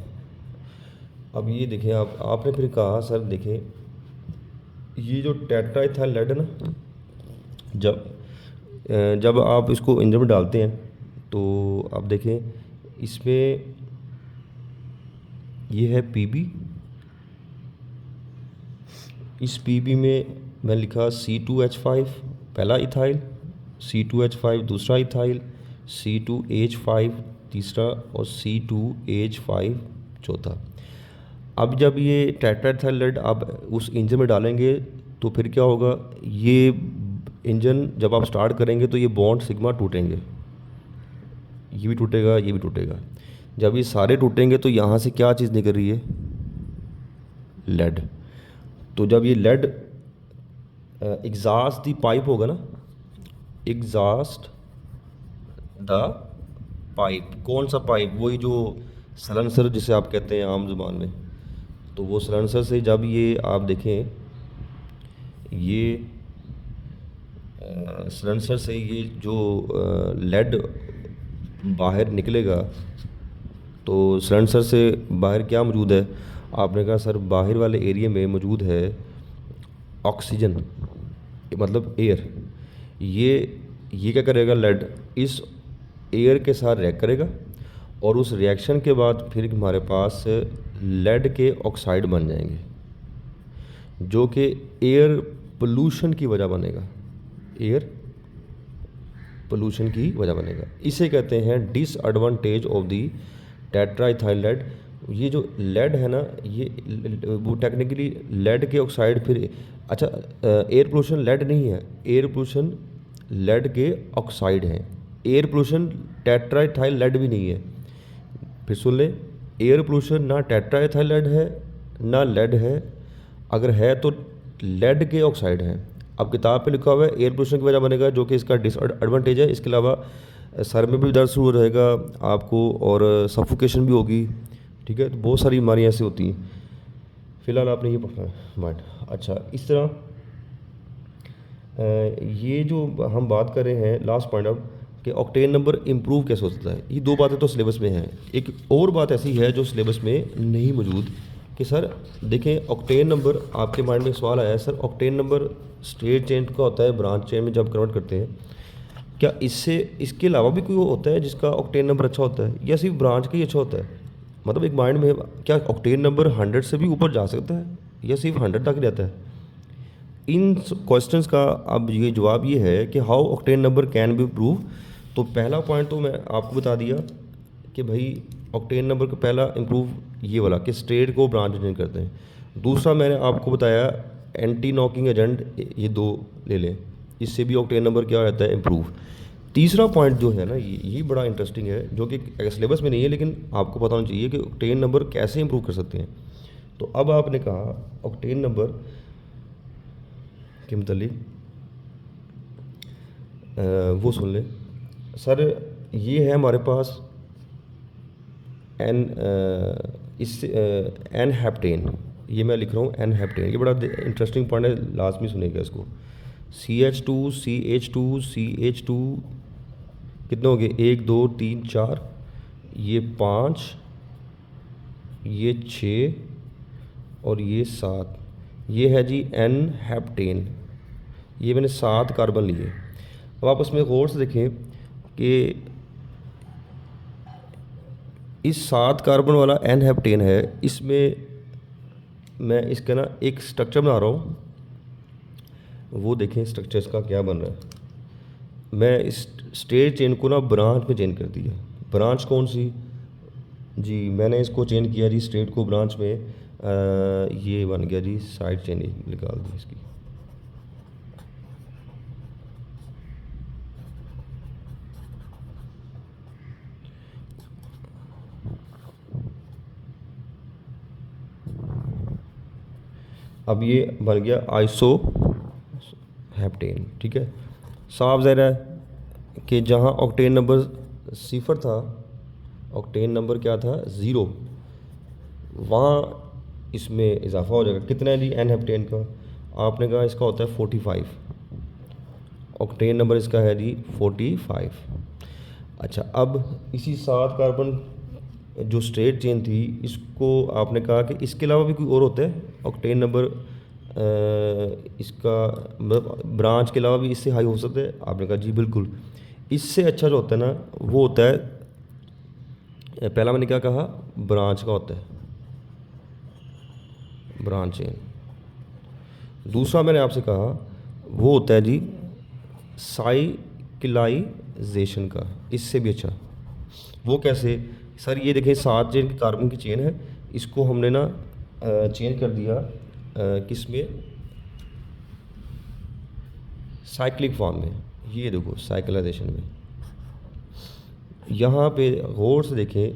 अब ये देखें आपने फिर कहा सर देखें ये जो टेट्राइथाइल लेड है ना, जब आप इसको इंजन में डालते हैं तो आप देखें इसमें ये है PB। इस PB में मैं लिखा C2H5 पहला इथाइल, C2H5 दूसरा इथाइल, C2H5 तीसरा और C2H5 चौथा। अब जब ये टेट्राइथाइल लेड आप उस इंजन में डालेंगे तो फिर क्या होगा, ये इंजन जब आप स्टार्ट करेंगे तो ये बॉन्ड सिग्मा टूटेंगे, ये भी टूटेगा, ये भी टूटेगा। जब ये सारे टूटेंगे तो यहाँ से क्या चीज़ निकल रही है, लेड। तो जब ये लेड एग्जॉस्ट द पाइप होगा ना, एग्जॉस्ट द पाइप, कौन सा पाइप, वही जो सलेंसर जिसे आप कहते हैं आम जुबान में, तो वो सलेंसर से जब ये आप देखें, ये सलेंसर से ये जो लेड बाहर निकलेगा, तो सलेंसर से बाहर क्या मौजूद है, आपने कहा सर बाहर वाले एरिया में मौजूद है ऑक्सीजन, मतलब एयर, ये क्या करेगा, लेड इस एयर के साथ रिएक्ट करेगा और उस रिएक्शन के बाद फिर हमारे पास लेड के ऑक्साइड बन जाएंगे जो कि एयर पोल्यूशन की वजह बनेगा, एयर पोल्यूशन की वजह बनेगा। इसे कहते हैं disadvantage of the tetraethyl lead. ये जो लेड है ना, ये वो टेक्निकली लेड के ऑक्साइड फिर अच्छा, एयर पोल्यूशन लेड नहीं है, एयर पोल्यूशन लेड के ऑक्साइड हैं। एयर पोल्यूशन टेट्राइथाइल लेड भी नहीं है। फिर सुन ले, एयर पोल्यूशन ना टेट्राइथाइल लेड है ना लेड है, अगर है तो लेड के ऑक्साइड हैं। अब किताब पे लिखा हुआ है एयर पोल्यूशन की वजह बनेगा जो कि इसका डिसएडवांटेज है। इसके अलावा सर में भी दर्द शुरू हो रहेगा आपको और सफोकेशन भी होगी, ठीक है। तो बहुत सारी बीमारियाँ ऐसी होती हैं। फ़िलहाल आपने ये पढ़ा बट अच्छा, इस तरह ये जो हम बात कर रहे हैं लास्ट पॉइंट अब कि ऑक्टेन नंबर इम्प्रूव कैसे हो सकता है, ये दो बातें तो सिलेबस में हैं। एक और बात ऐसी है जो सिलेबस में नहीं मौजूद कि सर देखें ऑक्टेन नंबर, आपके माइंड में सवाल आया है sir octane number state chain का होता है ब्रांच चेन में जब कन्वर्ट करते हैं, क्या इसके अलावा भी कोई होता है जिसका ऑक्टेन नंबर अच्छा होता है या सिर्फ ब्रांच का ही अच्छा होता है? मतलब एक माइंड में क्या ऑक्टेन नंबर 100 से भी ऊपर जा सकता है या सिर्फ 100 तक ही रहता है? इन क्वेश्चंस का अब ये जवाब ये है कि how octane number can B improve. तो पहला पॉइंट तो मैं आपको बता दिया कि भाई ऑक्टेन नंबर का पहला इम्प्रूव ये वाला कि स्टेट को ब्रांच चेंज करते हैं। दूसरा मैंने आपको बताया एंटी नॉकिंग एजेंट, ये दो ले लें, इससे भी ऑक्टेन नंबर क्या रहता है इम्प्रूव। तीसरा पॉइंट जो है ना ये बड़ा इंटरेस्टिंग है जो कि सिलेबस में नहीं है लेकिन आपको पता होना चाहिए कि ऑक्टेन नंबर कैसे इम्प्रूव कर सकते हैं। तो अब आपने कहा ऑक्टेन नंबर के मतलब वो सुन ले सर, ये है हमारे पास एन हेप्टेन, ये मैं लिख रहा हूँ एन हेप्टेन। ये बड़ा इंटरेस्टिंग पॉइंट है, लाजमी सुनेगा इसको। CH2 कितने हो गए, 1 2 3 4, ये 5, ये 6 और ये 7, ये है जी एन हेप्टेन। ये मैंने 7 कार्बन लिए। अब आप उसमें गौर से देखें कि इस 7 कार्बन वाला एन हेप्टेन है, इसमें मैं इसका ना एक स्ट्रक्चर बना रहा हूँ, वो देखें स्ट्रक्चर इसका क्या बन रहा है। मैं इस स्टेट चेन को ना ब्रांच में चेंज कर दिया। ब्रांच कौन सी जी, मैंने इसको चेंज किया जी स्टेट को ब्रांच में, ये बन गया जी साइड चेन निकाल दी इसकी। अब ये बन गया आइसो हेप्टेन, ठीक है। साफ ज़ाहिर है कि जहाँ ऑक्टेन नंबर 0 था, ऑक्टेन नंबर क्या था 0, वहाँ इसमें इजाफा हो जाएगा। कितना है जी एन हेप्टेन का, आपने कहा इसका होता है 45, ऑक्टेन नंबर इसका है जी 45। अच्छा, अब इसी 7 कार्बन जो स्ट्रेट चेन थी इसको आपने कहा कि इसके अलावा भी कोई और होता है ऑक्टेन नंबर, इसका मतलब ब्रांच के अलावा भी इससे हाई हो सकता है? आपने कहा जी बिल्कुल। इससे अच्छा जो होता है ना वो होता है, पहला मैंने क्या कहा, ब्रांच का होता है, ब्रांच चेन। दूसरा मैंने आपसे कहा वो होता है जी साइक्लाइजेशन का, इससे भी अच्छा। वो कैसे सर, ये देखें 7 चेन की कार्बन की चेन है, इसको हमने ना चेंज कर दिया किस में, साइक्लिक फॉर्म में। ये देखो साइक्लाइजेशन में, यहाँ पे गौर से देखें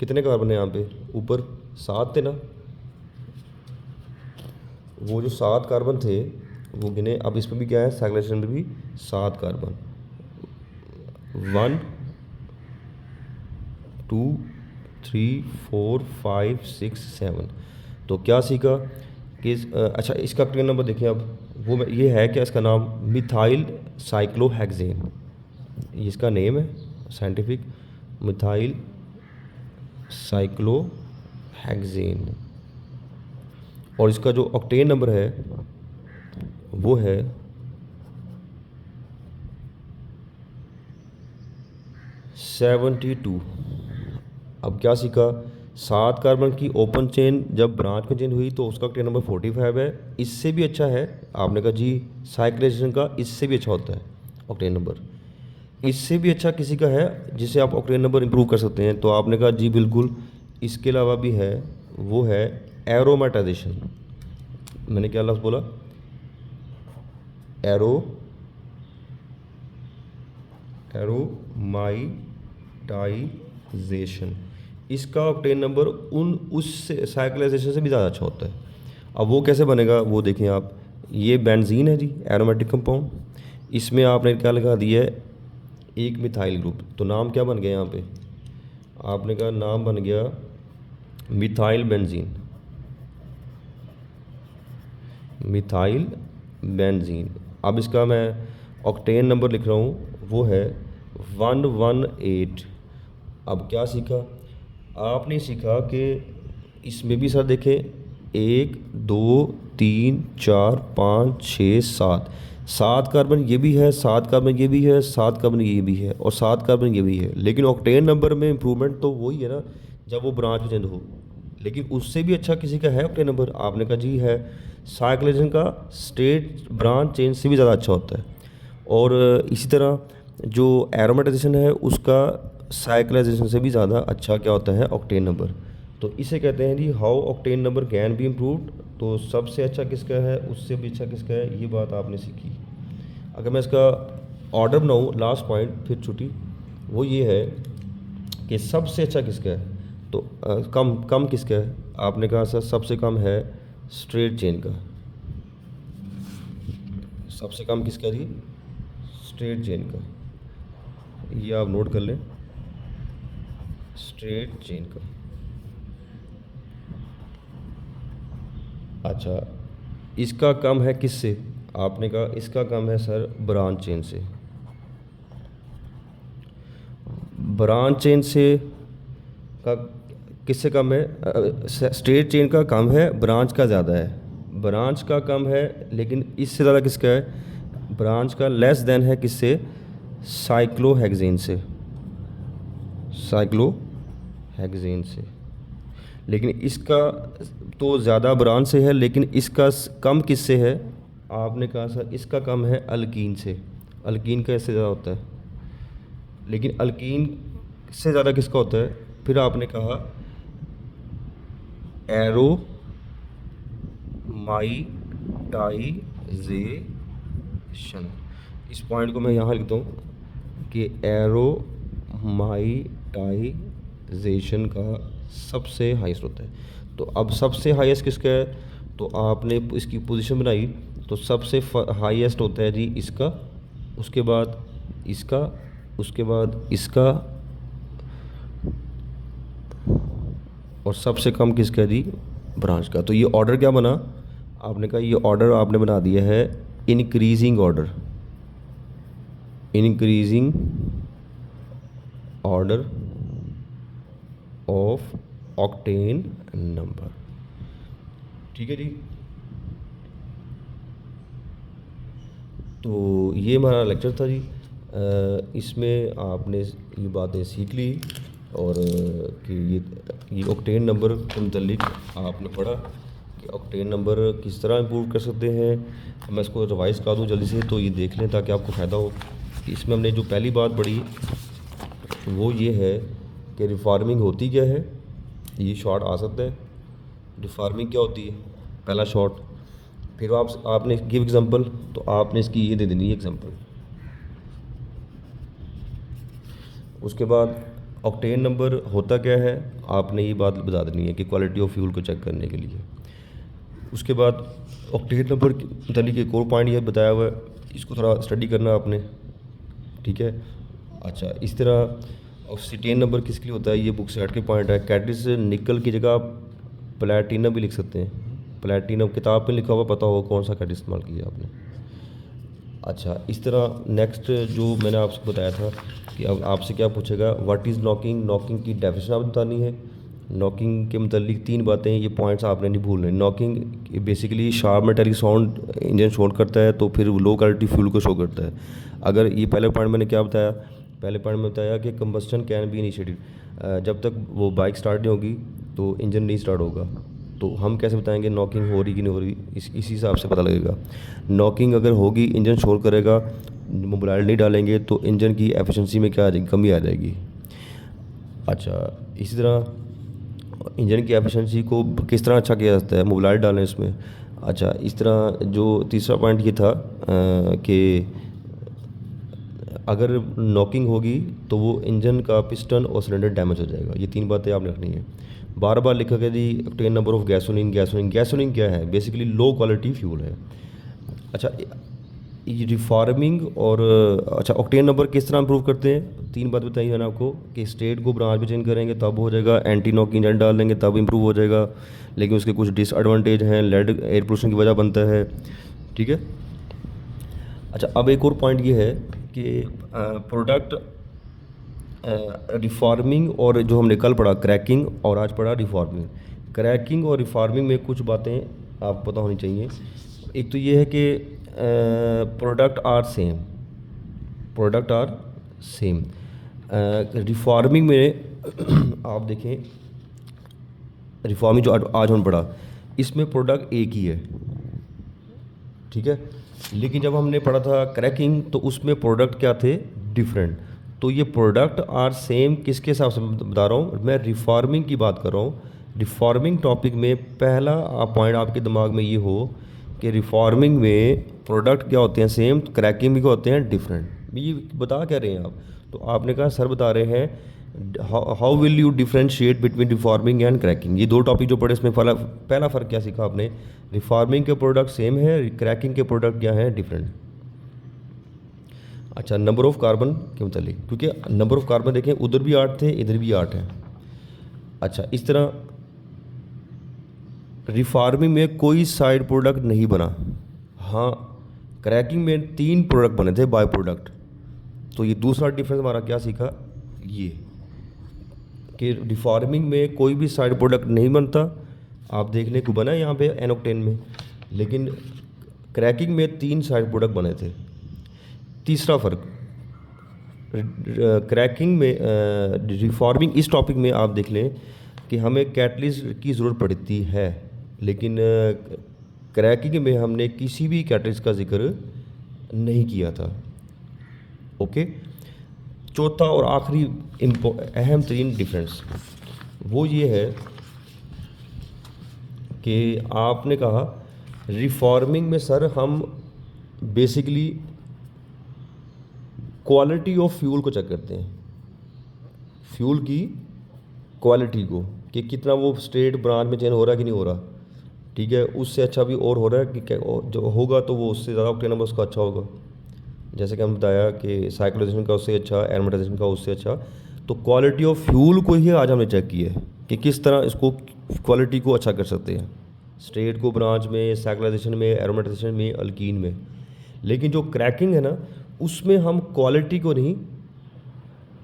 कितने कार्बन है यहाँ पे, ऊपर 7 थे ना, वो जो 7 कार्बन थे वो गिने। अब इसमें भी क्या है, साइक्लाइजेशन में भी 7 कार्बन, 1 2 3 4 5 6 7। तो क्या सीखा कि अच्छा इसका ऑक्टेन नंबर देखिए अब, वो ये है क्या, इसका नाम मिथाइल साइक्लोहेक्सेन, ये इसका नेम है साइंटिफिक, मिथाइल साइक्लोहेक्सेन। और इसका जो ऑक्टेन नंबर है वो है 72। अब क्या सीखा, 7 कार्बन की ओपन चेन जब ब्रांच में चेंज हुई तो उसका ऑक्टेन नंबर 45 है। इससे भी अच्छा है, आपने कहा जी साइक्लाइजेशन का इससे भी अच्छा होता है ऑक्टेन नंबर। इससे भी अच्छा किसी का है जिसे आप ऑक्टेन नंबर इंप्रूव कर सकते हैं, तो आपने कहा जी बिल्कुल। इसके अलावा भी है, वो है एरोमेटाइजेशन। मैंने क्या लफ्ज़ बोला, एरोमाइटाइजेशन। इसका ऑक्टेन नंबर उस साइक्लाइजेशन से भी ज़्यादा अच्छा होता है। अब वो कैसे बनेगा वो देखें आप। ये बेंजीन है जी, एरोमेटिक कंपाउंड। इसमें आपने क्या लगा दिया है, एक मिथाइल ग्रुप। तो नाम क्या बन गया यहाँ पे, आपने कहा नाम बन गया मिथाइल बेंजीन। Methyl benzene. अब इसका मैं ऑक्टेन नंबर लिख रहा हूँ, वो है 118। अब क्या सीखा आपने, सीखा कि इसमें भी सर देखें 1 2 3 4 5 6 7 7 कार्बन ये भी है, 7 कार्बन ये भी है, 7 कार्बन ये भी है और 7 कार्बन ये भी है। लेकिन ऑक्टेन नंबर में इंप्रूवमेंट तो वही है ना जब वो ब्रांच चेंज हो। लेकिन उससे भी अच्छा किसी का है ऑक्टेन नंबर, आपने कहा जी है। साइक्लाइजेशन का स्टेट ब्रांच चेंज से भी ज़्यादा अच्छा होता है। और इसी तरह जो एरोमेटाइजेशन है उसका साइक्लाइजेशन से भी ज़्यादा अच्छा क्या होता है, ऑक्टेन नंबर। तो इसे कहते हैं जी how octane number can be improved. तो सबसे अच्छा किसका है, उससे भी अच्छा किसका है, ये बात आपने सीखी। अगर मैं इसका ऑर्डर बनाऊँ, लास्ट पॉइंट फिर छुट्टी, वो ये है कि सबसे अच्छा किसका है। तो कम किसका है, आपने कहा सर सबसे कम है स्ट्रेट चेन का। सबसे कम किसका जी, स्ट्रेट चेन का। ये आप नोट कर लें, स्ट्रेट चेन का। अच्छा, इसका कम है किससे, आपने कहा इसका कम है सर ब्रांच चेन से। ब्रांच चेन से का किससे कम है, स्ट्रेट चेन का कम है, ब्रांच का ज़्यादा है। ब्रांच का कम है लेकिन इससे ज़्यादा किसका है, ब्रांच का लेस देन है किससे, साइक्लोहेक्सेन से। साइक्लोहेक्सेन से। लेकिन इसका तो ज़्यादा ब्रांच से है, लेकिन इसका कम किससे है, आपने कहा सर इसका कम है अल्कीन से। अल्कीन का इससे ज़्यादा होता है, लेकिन अल्कीन से ज़्यादा किसका होता है, फिर आपने कहा एरोमाइटाइजेशन। इस पॉइंट को मैं यहाँ लिखता हूँ कि एरोमाइटाइजेशन का सबसे हाईएस्ट होता है। तो अब सबसे हाईएस्ट किसका है, तो आपने इसकी पोजीशन बनाई, तो सबसे हाईएस्ट होता है जी इसका, उसके बाद इसका, उसके बाद इसका, और सबसे कम किसका है जी, ब्रांच का। तो ये ऑर्डर क्या बना, आपने कहा ये ऑर्डर आपने बना दिया है increasing order. Increasing order of octane number. ठीक है जी। तो ये हमारा लेक्चर था जी। इसमें आपने ये बातें सीख ली, और कि ये ऑक्टेन नंबर के मुतालिक आपने पढ़ा कि ऑक्टेन नंबर किस तरह इंप्रूव कर सकते हैं। मैं इसको रिवाइज़ कर दूँ जल्दी से, तो ये देख लें ताकि आपको फ़ायदा हो। इसमें हमने जो पहली बात पढ़ी वो ये है कि रिफॉर्मिंग होती क्या है, ये शॉर्ट आ सकता है। रिफॉर्मिंग क्या होती है, पहला शॉर्ट। फिर आपने गिव एग्जांपल, तो आपने इसकी ये दे देनी है एग्जांपल। उसके बाद ऑक्टेन नंबर होता क्या है, आपने ये बात बता देनी है कि क्वालिटी ऑफ फ्यूल को चेक करने के लिए। उसके बाद ऑक्टेन नंबर के मतलब एक और पॉइंट ये बताया हुआ है, इसको थोड़ा स्टडी करना आपने, ठीक है। अच्छा, इस तरह ऑक्सीटेन नंबर किसके लिए होता है, ये बुक से हट के पॉइंट है। कैटलिस्ट निकल की जगह आप प्लैटिनम भी लिख सकते हैं। प्लैटिनम किताब में लिखा हुआ, पता होगा कौन सा कैटलिस्ट इस्तेमाल किया आपने। अच्छा, इस तरह नेक्स्ट जो मैंने आपसे बताया था कि अब आपसे क्या पूछेगा, व्हाट इज़ नॉकिंग। नॉकिंग की डेफिनेशन आप बतानी है। नॉकिंग के मतलब 3 बातें, ये पॉइंट्स आपने नहीं भूलने। Knocking basically sharp metallic sound engine show करता है, तो फिर लो क्वालिटी फ्यूल को शो करता है। अगर ये पहले पॉइंट मैंने क्या बताया, पहले पॉइंट में बताया कि कंबस्टन कैन बी इनिशिएटेड, जब तक वो बाइक स्टार्ट नहीं होगी तो इंजन नहीं स्टार्ट होगा। तो हम कैसे बताएंगे नॉकिंग हो रही कि नहीं हो रही, इसी हिसाब से पता लगेगा। नॉकिंग अगर होगी, इंजन शोर करेगा, मोबाइल नहीं डालेंगे तो इंजन की एफिशिएंसी में क्या आ जाएगी, कमी आ जाएगी। अच्छा, इसी तरह इंजन की एफिशिएंसी को किस तरह अच्छा किया जाता है, मोबाइल डालें इसमें। अच्छा, इस तरह जो तीसरा पॉइंट ये था कि अगर नॉकिंग होगी तो वो इंजन का पिस्टन और सिलेंडर डैमेज हो जाएगा। ये 3 बातें आपने रखनी है। बार बार लिखा गया जी octane number of gasoline. Gasoline क्या है, बेसिकली लो क्वालिटी फ्यूल है। अच्छा, ये रिफॉर्मिंग और अच्छा ऑक्टेन नंबर किस तरह इंप्रूव करते हैं, 3 बात बताई मैंने आपको कि स्टेट को ब्रांच में चेंज करेंगे तब हो जाएगा, एंटी नॉक इंजन डाल देंगे तब इंप्रूव हो जाएगा, लेकिन उसके कुछ डिसएडवांटेज हैं, लेड एयर पोल्यूशन की वजह बनता है। ठीक है। अच्छा, अब एक और पॉइंट ये है कि प्रोडक्ट रिफॉर्मिंग और जो हमने कल पढ़ा क्रैकिंग और आज पढ़ा रिफॉर्मिंग। क्रैकिंग और रिफॉर्मिंग में कुछ बातें आपको पता होनी चाहिए। एक तो ये है कि product are same, product are same. Reforming में आप देखें, रिफॉर्मिंग जो आज हम पढ़ा इसमें प्रोडक्ट एक ही है, ठीक है। लेकिन जब हमने पढ़ा था क्रैकिंग तो उसमें प्रोडक्ट क्या थे, डिफरेंट। तो ये प्रोडक्ट आर सेम किसके हिसाब से बता रहा हूँ, मैं रिफॉर्मिंग की बात कर रहा हूँ। रिफॉर्मिंग टॉपिक में पहला पॉइंट आपके दिमाग में ये हो कि रिफॉर्मिंग में प्रोडक्ट क्या होते हैं सेम, क्रैकिंग में क्या होते हैं डिफरेंट। ये बता क्या रहे हैं आप, तो आपने कहा सर बता रहे हैं how will you differentiate between reforming and cracking. ये 2 टॉपिक जो पढ़े इसमें पहला फ़र्क क्या सीखा आपने, रिफॉर्मिंग के प्रोडक्ट सेम है, क्रैकिंग के प्रोडक्ट क्या है डिफरेंट। अच्छा, नंबर ऑफ़ कार्बन के मुतालिक, क्योंकि नंबर ऑफ़ कार्बन देखें उधर भी 8 थे इधर भी 8 हैं। अच्छा, इस तरह रिफॉर्मिंग में कोई साइड प्रोडक्ट नहीं बना, हाँ क्रैकिंग में 3 प्रोडक्ट बने थे बाय प्रोडक्ट। तो ये दूसरा डिफरेंस हमारा क्या सीखा, ये कि रिफॉर्मिंग में कोई भी साइड प्रोडक्ट नहीं बनता, आप देखने को बना यहाँ पे एन-ऑक्टेन में, लेकिन क्रैकिंग में 3 साइड प्रोडक्ट बने थे। तीसरा फ़र्क क्रैकिंग में रिफॉर्मिंग, इस टॉपिक में आप देख लें कि हमें कैटलिस्ट की ज़रूरत पड़ती है, लेकिन क्रैकिंग में हमने किसी भी कैटलिस्ट का जिक्र नहीं किया था। ओके। चौथा और आखिरी अहम तरीन डिफरेंस वो ये है कि आपने कहा रिफॉर्मिंग में सर हम बेसिकली क्वालिटी ऑफ फ्यूल को चेक करते हैं, फ्यूल की क्वालिटी को कि कितना वो स्टेट ब्रांच में चेंज हो रहा है कि नहीं हो रहा, ठीक है। उससे अच्छा भी और हो रहा है कि जो होगा तो वो उससे ज़्यादा ऑक्टेन नंबर उसका अच्छा होगा। जैसे कि हम बताया कि साइक्लोजेशन का उससे अच्छा, एरोमेटाइजेशन का उससे अच्छा। तो क्वालिटी ऑफ फ्यूल को ही आज हमने चेक किया है कि किस तरह इसको क्वालिटी को अच्छा कर सकते हैं, स्टेट को ब्रांच में, साइक्लोजेशन में, एरोमेटाइजेशन में, अल्कीन में। लेकिन जो क्रैकिंग है ना उसमें हम क्वालिटी को नहीं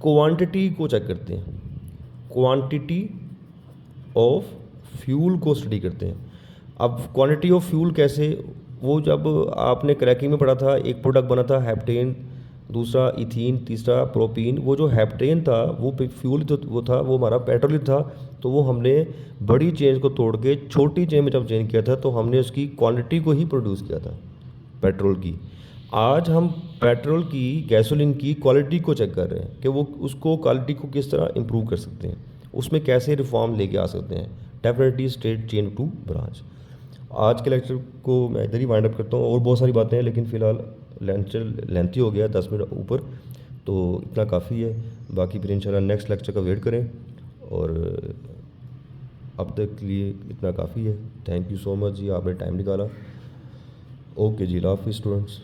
क्वांटिटी को चेक करते हैं, क्वांटिटी ऑफ फ्यूल को स्टडी करते हैं। अब क्वांटिटी ऑफ फ्यूल कैसे, वो जब आपने क्रैकिंग में पढ़ा था एक प्रोडक्ट बना था हेप्टेन, दूसरा इथीन, तीसरा प्रोपीन। वो जो हेप्टेन था वो फ्यूल तो वो था, वो हमारा पेट्रोल था। तो वो हमने बड़ी चेंज को तोड़ के छोटी चेंज में जब चेंज किया था तो हमने उसकी क्वांटिटी को ही प्रोड्यूस किया था पेट्रोल की। आज हम पेट्रोल की, गैसोलीन की क्वालिटी को चेक कर रहे हैं कि वो उसको क्वालिटी को किस तरह इम्प्रूव कर सकते हैं, उसमें कैसे रिफॉर्म लेके आ सकते हैं, definitely straight chain to branch. आज के लेक्चर को मैं इधर ही वाइंड अप करता हूँ, और बहुत सारी बातें हैं लेकिन फ़िलहाल लेंथी हो गया 10 मिनट ऊपर, तो इतना काफ़ी है। बाकी फिर इंशाल्लाह नेक्स्ट लेक्चर का वेट करें, और अब तक के लिए इतना काफ़ी है। थैंक यू सो मच जी, आपने टाइम निकाला। ओके जी, अल्लाह हाफ़िज़ स्टूडेंट्स।